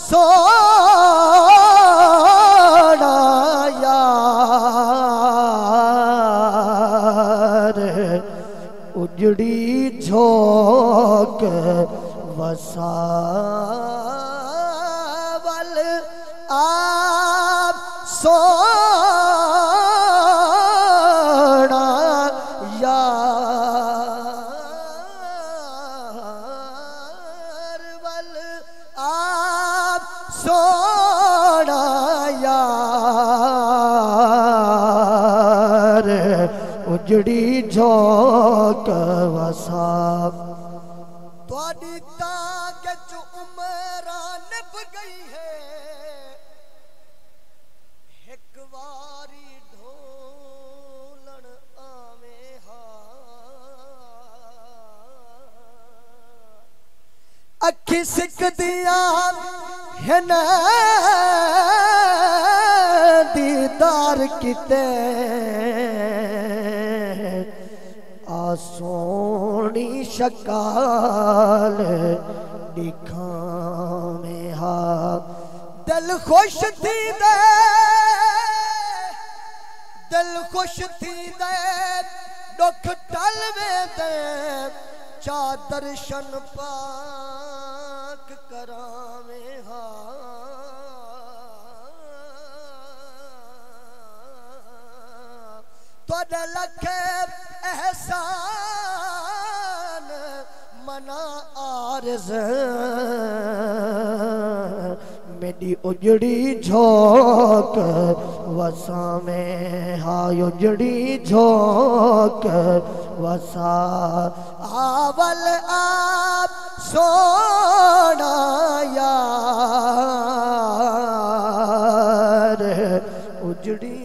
सोना यार उजड़ी झोंक वसावल आप सोना यार वल आप सोना यार उजड़ी झोंक वसा थोड़ी ताक च उमरा निभ गई है एक वारी ढोलन आवे हा अखी सिक दिया है न दीदार किते आ सोनी शकाल दिखावे हा दिल खुश थी दे दुख टल वे दे चा दर्शन पाक करावे हा तोड़े लखे एहसान मना आरज़ मेरी उजड़ी झोंक वसा में हा उजड़ी झोंक वसा आवल आप सोना यार उजड़ी